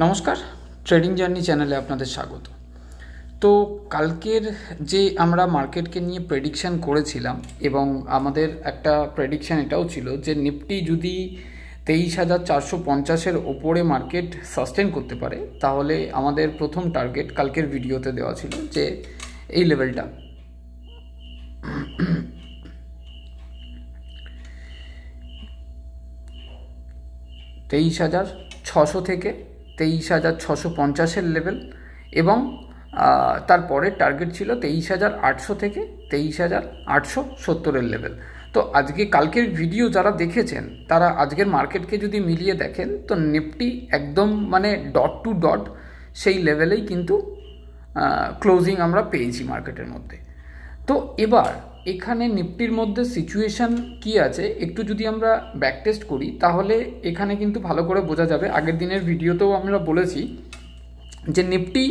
নমস্কার, trading journey চ্যানেলে আপনাদের স্বাগত। তো কালকের যে আমরা মার্কেটকে নিয়ে প্রেডিকশান করেছিলাম এবং আমাদের একটা প্রেডিকশান এটাও ছিল যে নিফটি যদি 23,450-এর ওপরে মার্কেট সাস্টেন করতে পারে তাহলে আমাদের প্রথম টার্গেট কালকের ভিডিওতে দেওয়া ছিল যে এই লেভেলটা 23,600 থেকে 23,650-এর লেভেল এবং তারপরের টার্গেট ছিল 23,800 থেকে 23,870-এর লেভেল। তো আজকে কালকের ভিডিও যারা দেখেছেন তারা আজকের মার্কেটকে যদি মিলিয়ে দেখেন তো নিফটি একদম মানে ডট টু ডট সেই লেভেলেই কিন্তু ক্লোজিং আমরা পেয়েছি মার্কেটের মধ্যে। তো এবার এখানে নিফটির মধ্যে সিচুয়েশান কি আছে একটু যদি আমরা ব্যাক টেস্ট করি তাহলে এখানে কিন্তু ভালো করে বোঝা যাবে। আগের দিনের ভিডিওতেও আমরা বলেছি যে নিফটি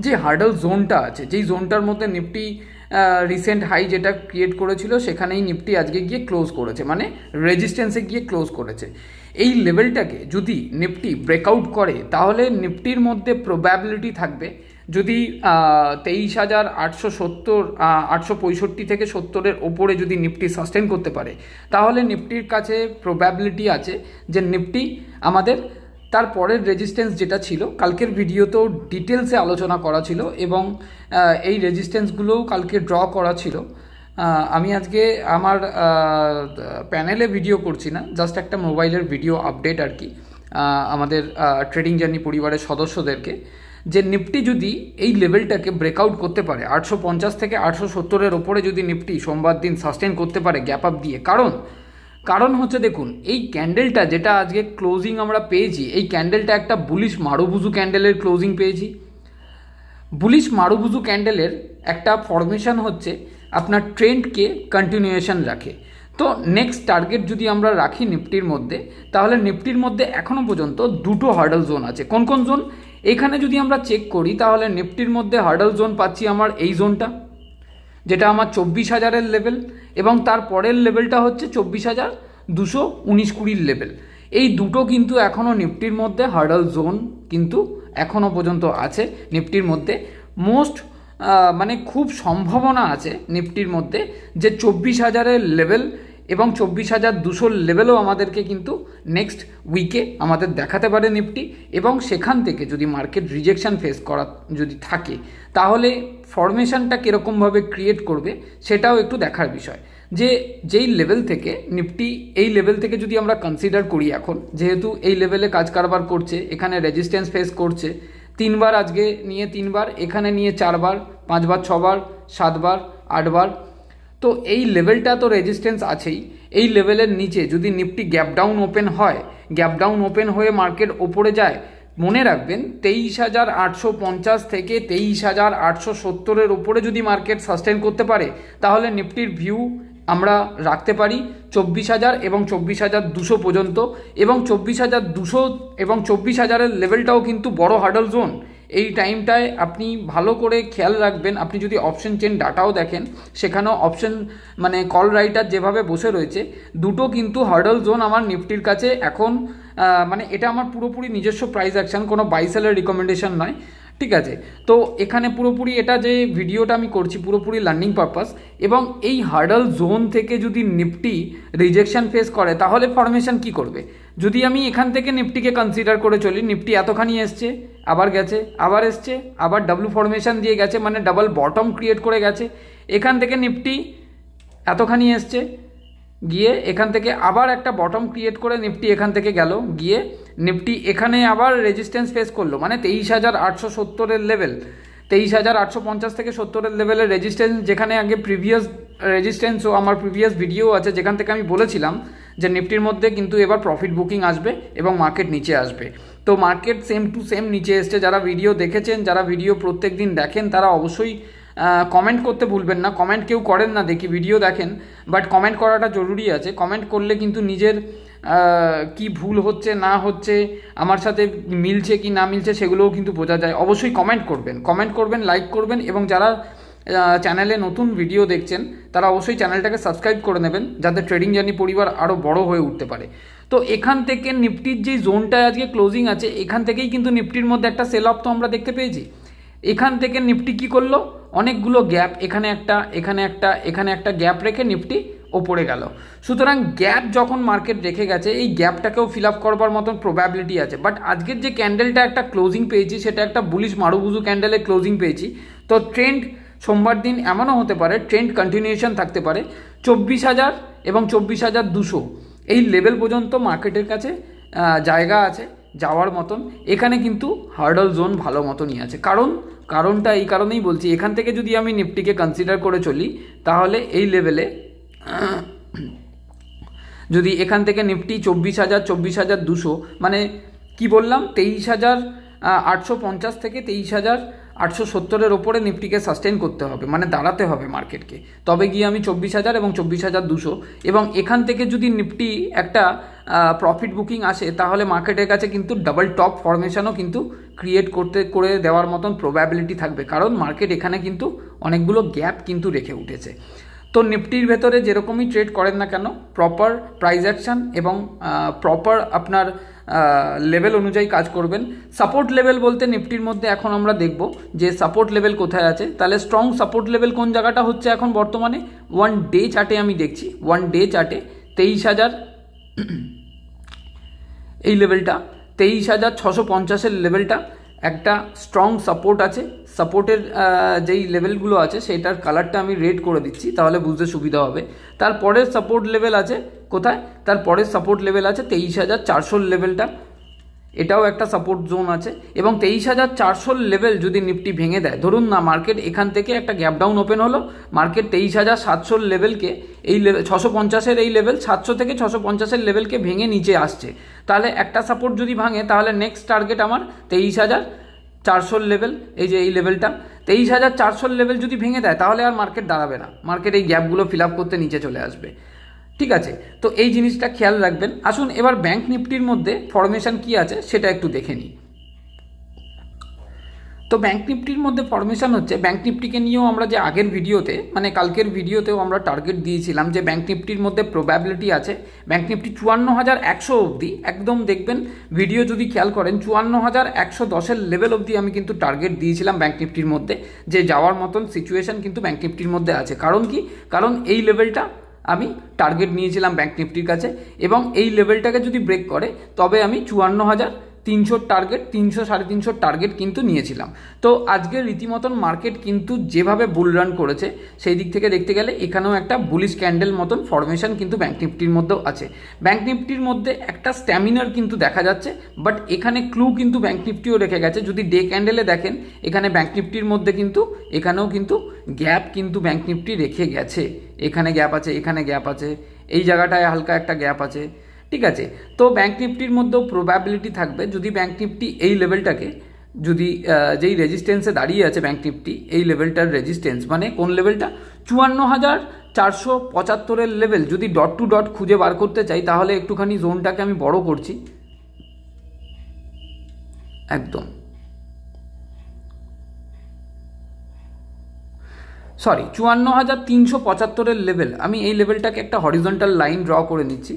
যে হার্ডল জোনটা আছে, যেই জোনটার মধ্যে নিফটি রিসেন্ট হাই যেটা ক্রিয়েট করেছিল সেখানেই নিফটি আজকে গিয়ে ক্লোজ করেছে, মানে রেজিস্ট্যান্সে গিয়ে ক্লোজ করেছে। এই লেভেলটাকে যদি নিফটি ব্রেকআউট করে তাহলে নিফটির মধ্যে প্রবাবিলিটি থাকবে যদি 23,870 865 থেকে 70-এর ওপরে যদি নিফটি সাস্টেন করতে পারে তাহলে নিফটির কাছে প্রবাবিলিটি আছে যে নিফটি আমাদের তারপরের রেজিস্ট্যান্স যেটা ছিল কালকের ভিডিওতেও ডিটেলসে আলোচনা করা ছিল এবং এই রেজিস্ট্যান্সগুলোও কালকে ড্র করা ছিল। আমি আজকে আমার প্যানেলে ভিডিও করছি না, জাস্ট একটা মোবাইলের ভিডিও আপডেট আর কি আমাদের ট্রেডিং জার্নি পরিবারের সদস্যদেরকে, যে নিফটি যদি এই লেভেলটাকে ব্রেকআউট করতে পারে 850 থেকে 870-এর ওপরে যদি নিফটি সোমবার দিন সাস্টেন করতে পারে গ্যাপ আপ দিয়ে, কারণ হচ্ছে দেখুন এই ক্যান্ডেলটা যেটা আজকে ক্লোজিং আমরা পেয়েছি, এই ক্যান্ডেলটা একটা বুলিশ মারুবুজু ক্যান্ডেলের ক্লোজিং পেয়েছি। বুলিশ মারুবুজু ক্যান্ডেলের একটা ফরমেশন হচ্ছে আপনার ট্রেন্ডকে কন্টিনিউয়েশন রাখে। তো নেক্সট টার্গেট যদি আমরা রাখি নিফটির মধ্যে তাহলে নিফটির মধ্যে এখনও পর্যন্ত দুটো হার্ডল জোন আছে। কোন কোন জোন এখানে যদি আমরা চেক করি তাহলে নিফটির মধ্যে হার্ডল জোন পাচ্ছি আমার এই জোনটা যেটা আমার 24,000-এর লেভেল এবং তার পরের লেভেলটা হচ্ছে 24,219-20 লেভেল। এই দুটো কিন্তু এখনও নিফটির মধ্যে হার্ডল জোন কিন্তু এখনও পর্যন্ত আছে নিফটির মধ্যে। মানে খুব সম্ভাবনা আছে নিফটির মধ্যে যে 24,000-এর লেভেল এবং 24,200 লেভেলও আমাদেরকে কিন্তু নেক্সট উইকে আমাদের দেখাতে পারে নিফটি। এবং সেখান থেকে যদি মার্কেট রিজেকশন ফেস করা যদি থাকে তাহলে ফরমেশনটা কীরকমভাবে ক্রিয়েট করবে সেটাও একটু দেখার বিষয়। যেই লেভেল থেকে নিফটি এই লেভেল থেকে যদি আমরা কনসিডার করি এখন যেহেতু এই লেভেলে কাজ কারবার করছে, এখানে রেজিস্ট্যান্স ফেস করছে 3বার, আজকে নিয়ে 3বার, এখানে নিয়ে 4বার, 5বার, 6বার, 7বার, 8বার। তো এই লেভেলটা তো রেজিস্ট্যান্স আছেই। এই লেভেলের নিচে যদি নিফটি গ্যাপ ডাউন ওপেন হয়, গ্যাপ ডাউন ওপেন হয়ে মার্কেট ওপরে যায়, মনে রাখবেন 23,850 থেকে 23,870-এর উপরে যদি মার্কেট সাস্টেন করতে পারে তাহলে নিফটির ভিউ আমরা রাখতে পারি 24,000 এবং 24,200 পর্যন্ত। এবং 24,200 এবং 24,000-এর লেভেলটাও কিন্তু বড় হার্ডল জোন। এই টাইমটায় আপনি ভালো করে খেয়াল রাখবেন। আপনি যদি অপশন চেন ডাটাও দেখেন সেখানেও অপশন মানে কল রাইটার যেভাবে বসে রয়েছে দুটো কিন্তু হার্ডল জোন আমার নিফটির কাছে এখন। মানে এটা আমার পুরোপুরি নিজস্ব প্রাইস অ্যাকশন, কোনো বাই সেলের রিকমেন্ডেশন নয়, ঠিক আছে। তো এখানে পুরোপুরি এটা যে ভিডিওটা আমি করছি পুরোপুরি লার্নিং পারপাস। এবং এই হার্ডল জোন থেকে যদি নিফটি রিজেকশন ফেস করে তাহলে ফরমেশন কি করবে, যদি আমি এখান থেকে নিফটিকে কনসিডার করে চলি, নিফটি এতখানি এসছে, আবার গেছে, আবার এসছে, আবার ডাব্লু ফরমেশন দিয়ে গেছে, মানে ডাবল বটম ক্রিয়েট করে গেছে। এখান থেকে নিফটি এতখানি এসছে, গিয়ে এখান থেকে আবার একটা বটম ক্রিয়েট করে নিফটি এখান থেকে গেল, গিয়ে নিফটি এখানে আবার রেজিস্ট্যান্স ফেস করলো, মানে 23,870-এর লেভেল, 23,850 থেকে 70-এর লেভেলের রেজিস্ট্যান্স, যেখানে আগে প্রিভিয়াস রেজিস্ট্যান্সও আমার প্রিভিয়াস ভিডিও আছে যেখান থেকে আমি বলেছিলাম যে নিফটির মধ্যে কিন্তু এবার প্রফিট বুকিং আসবে এবং মার্কেট নিচে আসবে। তো মার্কেট সেম টু সেম নিচে এসছে। যারা ভিডিও দেখেছেন, যারা ভিডিও প্রত্যেক দিন দেখেন তারা অবশ্যই কমেন্ট করতে ভুলবেন না। কমেন্ট কেউ করেন না দেখি, ভিডিও দেখেন, বাট কমেন্ট করাটা জরুরি আছে। কমেন্ট করলে কিন্তু নিজের কি ভুল হচ্ছে না হচ্ছে, আমার সাথে মিলছে কি না মিলছে সেগুলোও কিন্তু বোঝা যায়। অবশ্যই কমেন্ট করবেন, লাইক করবেন এবং যারা চ্যানেলে নতুন ভিডিও দেখছেন তারা অবশ্যই চ্যানেলটাকে সাবস্ক্রাইব করে নেবেন যাতে ট্রেডিং জার্নি পরিবার আরও বড় হয়ে উঠতে পারে। তো এখান থেকে নিফটির যে জোনটা আজকে ক্লোজিং আছে এখান থেকেই কিন্তু নিফটির মধ্যে একটা সেল অফ তো আমরা দেখতে পেয়েছি। এখান থেকে নিফটি কী করলো, অনেকগুলো গ্যাপ, এখানে একটা এখানে একটা এখানে একটা গ্যাপ রেখে নিফটি ওপরে গেল। সুতরাং গ্যাপ যখন মার্কেট রেখে গেছে এই গ্যাপটাকেও ফিল আপ করবার মতন প্রবাবিলিটি আছে। বাট আজকের যে ক্যান্ডেলটা একটা ক্লোজিং পেয়েছি সেটা একটা বুলিশ মারুবুজু ক্যান্ডেলে ক্লোজিং পেয়েছি। তো ট্রেন্ড সোমবার দিন এমনও হতে পারে ট্রেন্ড কন্টিনিউয়েশন থাকতে পারে 24,000 এবং 24,200 এই লেভেল পর্যন্ত মার্কেটের কাছে জায়গা আছে যাওয়ার মতন। এখানে কিন্তু হার্ডল জোন ভালো মতনই আছে। কারণটা এই কারণেই বলছি, এখান থেকে যদি আমি নিফটিকে কনসিডার করে চলি তাহলে এই লেভেলে যদি এখান থেকে নিফটি 24,000 24,200 মানে কি বললাম 23,850 থেকে 23,870 ওপরে নিফটিকে সাস্টেন করতে হবে, মানে দাঁড়াতে হবে মার্কেটকে, তবে গিয়ে আমি 24,000 এবং 24,200 এবং এখান থেকে যদি নিফটি একটা প্রফিট বুকিং আসে তাহলে মার্কেটের কাছে কিন্তু ডাবল টপ ফরমেশনও কিন্তু ক্রিয়েট করে দেওয়ার মতন প্রবাবিলিটি থাকবে, কারণ মার্কেট এখানে কিন্তু অনেকগুলো গ্যাপ কিন্তু রেখে উঠেছে। তো নিফটির ভেতরে যেরকমই ট্রেড করেন না কেন প্রপার প্রাইস অ্যাকশন এবং প্রপার আপনার লেভেল অনুযায়ী কাজ করবেন। সাপোর্ট লেভেল বলতে নিফটির মধ্যে এখন আমরা দেখব যে সাপোর্ট লেভেল কোথায় আছে। তাহলে স্ট্রং সাপোর্ট লেভেল কোন জায়গাটা হচ্ছে এখন বর্তমানে ওয়ান ডে চার্টে আমি দেখছি, ওয়ান ডে চার্টে 23,000 এই লেভেলটা 23,650 লেভেলটা একটা স্ট্রং সাপোর্ট আছে। সাপোর্টের যেই লেভেলগুলো আছে সেটার কালারটা আমি রেড করে দিচ্ছি তাহলে বুঝতে সুবিধা হবে। তারপরের সাপোর্ট লেভেল আছে কোথায়, তারপরের সাপোর্ট লেভেল আছে 23,400 লেভেলটা, এটাও একটা সাপোর্ট জোন আছে। এবং 23,400 লেভেল যদি নিফটি ভেঙে দেয়, ধরুন না মার্কেট এখান থেকে একটা গ্যাপ ডাউন ওপেন হলো, মার্কেট 23,700 লেভেলকে এই লেভেল 650-এর এই লেভেল 700 থেকে 650-এর লেভেলকে ভেঙে নিচে আসছে, তাহলে একটা সাপোর্ট যদি ভাঙে তাহলে নেক্সট টার্গেট আমার 23,400 লেভেল, এই যে এই লেভেলটা 23,400 লেভেল যদি ভেঙে দেয় তাহলে আর মার্কেট দাঁড়াবে না, মার্কেট এই গ্যাপগুলো ফিল আপ করতে নিচে চলে আসবে। ঠিক আছে, তো এই জিনিসটা খেয়াল রাখবেন। আসুন এবার ব্যাংক নিফটির মধ্যে ফরমেশন কি আছে সেটা একটু দেখে নিই। তো ব্যাংক নিফটির মধ্যে ফরমেশন হচ্ছে, ব্যাংক নিফটিকে নিয়েও আমরা যে আগের ভিডিওতে মানে কালকের ভিডিওতেও আমরা টার্গেট দিয়েছিলাম যে ব্যাংক নিফটির মধ্যে প্রবাবিলিটি আছে ব্যাংক নিফটি 54,100 অবধি, একদম দেখবেন ভিডিও যদি খেয়াল করেন 54,110 লেভেল অবধি আমি কিন্তু টার্গেট দিয়েছিলাম ব্যাংক নিফটির মধ্যে, যে যাওয়ার মতন সিচুয়েশন কিন্তু ব্যাংক নিফটির মধ্যে আছে। কারণ কি, কারণ এই লেভেলটা আমি টার্গেট নিয়েছিলাম ব্যাংক নিফটির কাছে এবং এই লেভেলটাকে যদি ব্রেক করে তবে আমি 54,300 টার্গেট 300-350 টার্গেট কিন্তু নিয়েছিলাম। তো আজকে রীতিমতন মার্কেট কিন্তু যেভাবে বুল রান করেছে সেই দিক থেকে দেখতে গেলে এখানেও একটা বুলিশ ক্যান্ডেল মতন ফরমেশন কিন্তু ব্যাংক নিফটির মধ্যেও আছে। ব্যাংক নিফটির মধ্যে একটা স্ট্যামিনার কিন্তু দেখা যাচ্ছে, বাট এখানে ক্লু কিন্তু ব্যাংক নিফটিও রেখে গেছে। যদি ডে ক্যান্ডেলে দেখেন এখানে ব্যাংক নিফটির মধ্যে কিন্তু এখানেও কিন্তু গ্যাপ কিন্তু ব্যাংক নিফটি রেখে গেছে, এখানে গ্যাপ আছে, এখানে গ্যাপ আছে, এই জায়গাটায় হালকা একটা গ্যাপ আছে। ঠিক আছে, তো ব্যাংক নিফটির মধ্যেও প্রবাবিলিটি থাকবে যদি ব্যাংক নিফটি এই লেভেলটাকে যদি যেই রেজিস্ট্যান্সে দাঁড়িয়ে আছে ব্যাংক নিফটি এই লেভেলটার রেজিস্ট্যান্স মানে কোন লেভেলটা 54,475 লেভেল যদি ডট টু ডট খুঁজে বার করতে চাই তাহলে একটুখানি জোনটাকে আমি বড় করছি একদম, সরি 54,375 লেভেল, আমি এই লেভেলটাকে একটা হরিজন্টাল লাইন ড্র করে নিচ্ছি।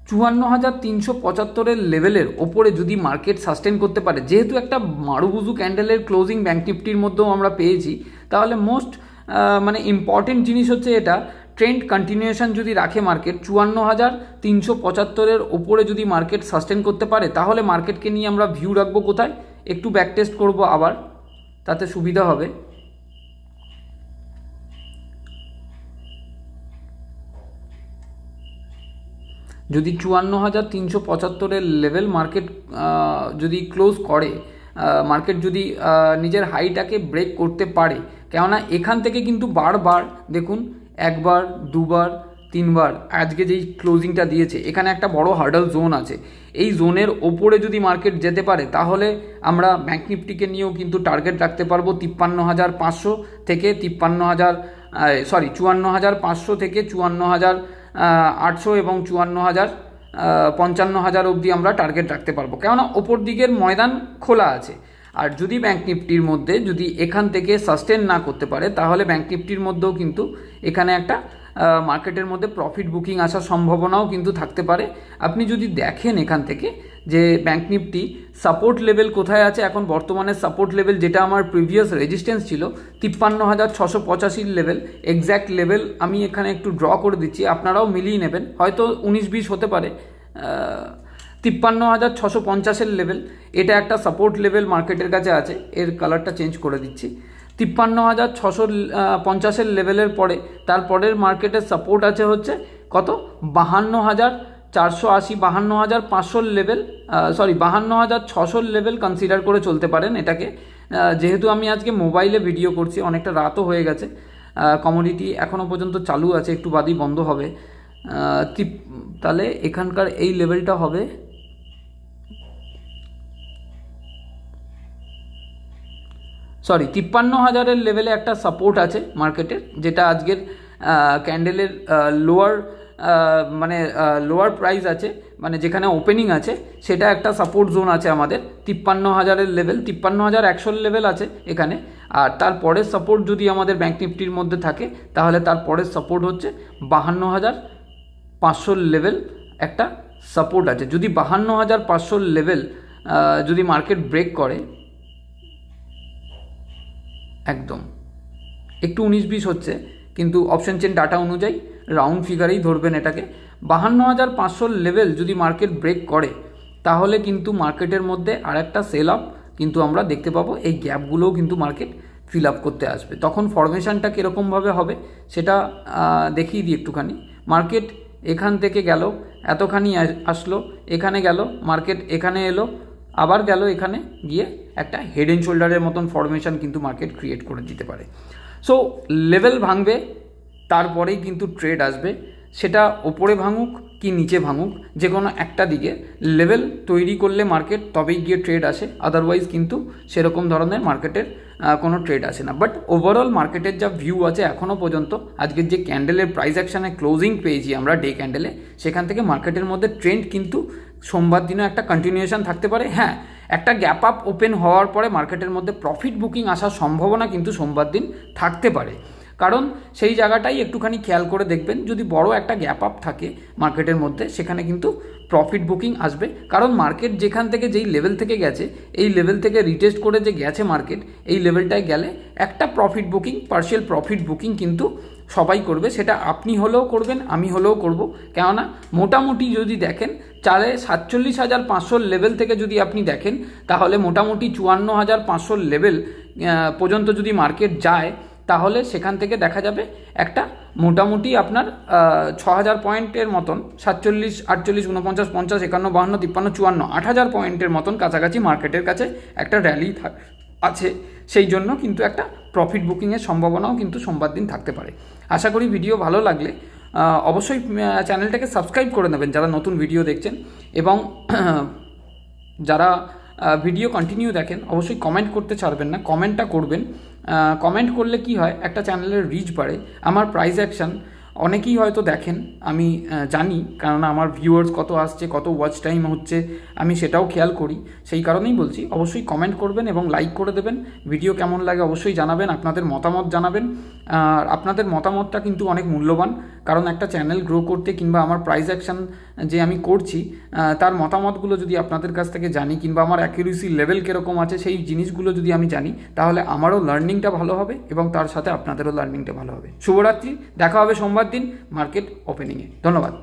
54,375 লেভেলের ওপরে যদি মার্কেট সাস্টেন করতে পারে, যেহেতু একটা মারুবুজু ক্যান্ডেলের ক্লোজিং ব্যাংক নিফটির মধ্যেও আমরা পেয়েছি, তাহলে মোস্ট মানে ইম্পর্টেন্ট জিনিস হচ্ছে এটা ট্রেন্ড কন্টিনিউয়েশন যদি রাখে মার্কেট 54,375 ওপরে যদি মার্কেট সাস্টেন করতে পারে তাহলে মার্কেটকে নিয়ে আমরা ভিউ রাখবো কোথায়, একটু ব্যাক টেস্ট করবো আবার, তাতে সুবিধা হবে। যদি 54,375 লেভেল মার্কেট যদি ক্লোজ করে, মার্কেট যদি নিজের হাইটাকে ব্রেক করতে পারে, কেননা এখান থেকে কিন্তু বারবার দেখুন একবার দুবার তিনবার আজকে যেই ক্লোজিংটা দিয়েছে এখানে একটা বড় হার্ডল জোন আছে, এই জোনের ওপরে যদি মার্কেট যেতে পারে তাহলে আমরা ব্যাংক নিফটিকে নিয়েও কিন্তু টার্গেট রাখতে পারবো 53,500 থেকে 54,500 থেকে 54,800 এবং 54,000 অবধি আমরা টার্গেট রাখতে পারবো, কেননা ওপর দিকের ময়দান খোলা আছে। আর যদি ব্যাংক নিফটির মধ্যে যদি এখান থেকে সাস্টেন না করতে পারে তাহলে ব্যাংক নিফটির মধ্যেও কিন্তু এখানে একটা মার্কেটের মধ্যে প্রফিট বুকিং আসার সম্ভাবনাও কিন্তু থাকতে পারে। আপনি যদি দেখেন এখান থেকে যে ব্যাঙ্ক নিফটি সাপোর্ট লেভেল কোথায় আছে, এখন বর্তমানে সাপোর্ট লেভেল যেটা আমার প্রিভিয়াস রেজিস্ট্যান্স ছিল 53,685 লেভেল, এক্স্যাক্ট লেভেল আমি এখানে একটু ড্র করে দিচ্ছি, আপনারাও মিলিয়ে নেবেন, হয়তো 19-20 হতে পারে। 53,650 লেভেল, এটা একটা সাপোর্ট লেভেল মার্কেটের কাছে আছে। এর কালারটা চেঞ্জ করে দিচ্ছি। 53,650 লেভেলের পরে তারপরের মার্কেটের সাপোর্ট আছে হচ্ছে কত, 52,480, 52,500 লেভেল, 52,600 লেভেল কনসিডার করে চলতে পারেন এটাকে। যেহেতু আমি আজকে মোবাইলে ভিডিও করছি, অনেকটা রাতও হয়ে গেছে, কমোডিটি এখনও পর্যন্ত চালু আছে, একটু বাদই বন্ধ হবে। তাহলে এখানকার এই লেভেলটা হবে 53,000 লেভেলে একটা সাপোর্ট আছে মার্কেটের, যেটা আজকের ক্যান্ডেলের লোয়ার প্রাইস আছে, মানে যেখানে ওপেনিং আছে সেটা একটা সাপোর্ট জোন আছে আমাদের 53,000 লেভেল, 53,100 লেভেল আছে এখানে। আর তারপরের সাপোর্ট যদি আমাদের ব্যাঙ্ক নিফটির মধ্যে থাকে তাহলে তারপরের সাপোর্ট হচ্ছে 52,500 লেভেল একটা সাপোর্ট আছে। যদি 52,500 লেভেল যদি মার্কেট ব্রেক করে, একদম একটু 19-20 হচ্ছে, কিন্তু অপশন চেন ডাটা অনুযায়ী রাউন্ড ফিগারেই ধরবেন এটাকে। 52,500 লেভেল যদি মার্কেট ব্রেক করে তাহলে কিন্তু মার্কেটের মধ্যে আর একটা সেল আপ কিন্তু আমরা দেখতে পাবো। এই গ্যাপগুলোও কিন্তু মার্কেট ফিল আপ করতে আসবে। তখন ফরমেশনটা কীরকমভাবে হবে সেটা দেখিয়ে দিই একটুখানি। মার্কেট এখান থেকে গেল, এতখানি আসলো, এখানে গেল, মার্কেট এখানে এলো, আবার গেল এখানে গিয়ে একটা হেড অ্যান্ড শোল্ডারের মতন ফরমেশন কিন্তু মার্কেট ক্রিয়েট করে দিতে পারে। সো লেভেল ভাঙবে, তারপরেই কিন্তু ট্রেড আসবে, সেটা ওপরে ভাঙুক কি নিচে ভাঙুক, যে কোনো একটা দিকে লেভেল তৈরি করলে মার্কেট তবেই গিয়ে ট্রেড আসে, আদারওয়াইজ কিন্তু সেরকম ধরনের মার্কেটের কোনো ট্রেড আসে না। বাট ওভারঅল মার্কেটের যা ভিউ আছে এখনও পর্যন্ত, আজকের যে ক্যান্ডেলের প্রাইস অ্যাকশানে ক্লোজিং পেয়েছি আমরা ডে ক্যান্ডেলে, সেখান থেকে মার্কেটের মধ্যে ট্রেন্ড কিন্তু সোমবার দিনও একটা কন্টিনিউয়েশন থাকতে পারে। হ্যাঁ, একটা গ্যাপ আপ ওপেন হওয়ার পরে মার্কেটের মধ্যে প্রফিট বুকিং আসার সম্ভাবনা কিন্তু সোমবার দিন থাকতে পারে, কারণ সেই জায়গাটাই একটুখানি খেয়াল করে দেখবেন। যদি বড় একটা গ্যাপ আপ থাকে মার্কেটের মধ্যে, সেখানে কিন্তু প্রফিট বুকিং আসবে, কারণ মার্কেট যেখান থেকে যেই লেভেল থেকে গেছে, এই লেভেল থেকে রিটেস্ট করে যে গেছে মার্কেট, এই লেভেলটায় গেলে একটা profit booking, partial profit booking কিন্তু সবাই করবে। সেটা আপনি হলেও করবেন, আমি হলেও করব। কেননা মোটামুটি যদি দেখেন 47,500 লেভেল থেকে যদি আপনি দেখেন, তাহলে মোটামুটি 54,500 লেভেল পর্যন্ত যদি মার্কেট যায়, তাহলে সেখান থেকে দেখা যাবে একটা মোটামুটি আপনার 6,000 পয়েন্টের মতন, 47, 48, 49, 50, 51, 52, 53, 54, 8,000 পয়েন্টের মতন কাছাকাছি মার্কেটের কাছে একটা র্যালি আছে। সেই জন্য কিন্তু একটা প্রফিট বুকিংয়ের সম্ভাবনাও কিন্তু সোমবার দিন থাকতে পারে। আশা করি ভিডিও ভালো লাগলে অবশ্যই চ্যানেলটাকে সাবস্ক্রাইব করে নেবেন যারা নতুন ভিডিও দেখছেন, এবং যারা ভিডিও কন্টিনিউ দেখেন অবশ্যই কমেন্ট করতে ছাড়বেন না, কমেন্টটা করবেন। কমেন্ট করলে কি হয়, একটা চ্যানেলের রিচ বাড়ে। আমার প্রাইস অ্যাকশান অনেকেই হয়তো দেখেন, আমি জানি, কারণ আমার ভিউয়ার্স কত আসছে, কত ওয়াচ টাইম হচ্ছে, আমি সেটাও খেয়াল করি। সেই কারণেই বলছি অবশ্যই কমেন্ট করবেন এবং লাইক করে দেবেন। ভিডিও কেমন লাগে অবশ্যই জানাবেন, আপনাদের মতামত জানাবেন। আর আপনাদের মতামতটা কিন্তু অনেক মূল্যবান, কারণ একটা চ্যানেল গ্রো করতে কিংবা আমার প্রাইস অ্যাকশান যে আমি করছি তার মতামতগুলো যদি আপনাদের কাছ থেকে জানি, কিংবা আমার অ্যাকিউরেসি লেভেল কীরকম আছে সেই জিনিসগুলো যদি আমি জানি, তাহলে আমারও লার্নিংটা ভালো হবে এবং তার সাথে আপনাদেরও লার্নিংটা ভালো হবে। শুভরাত্রি, দেখা হবে সোমবার দিন মার্কেট ওপেনিংয়ে। ধন্যবাদ।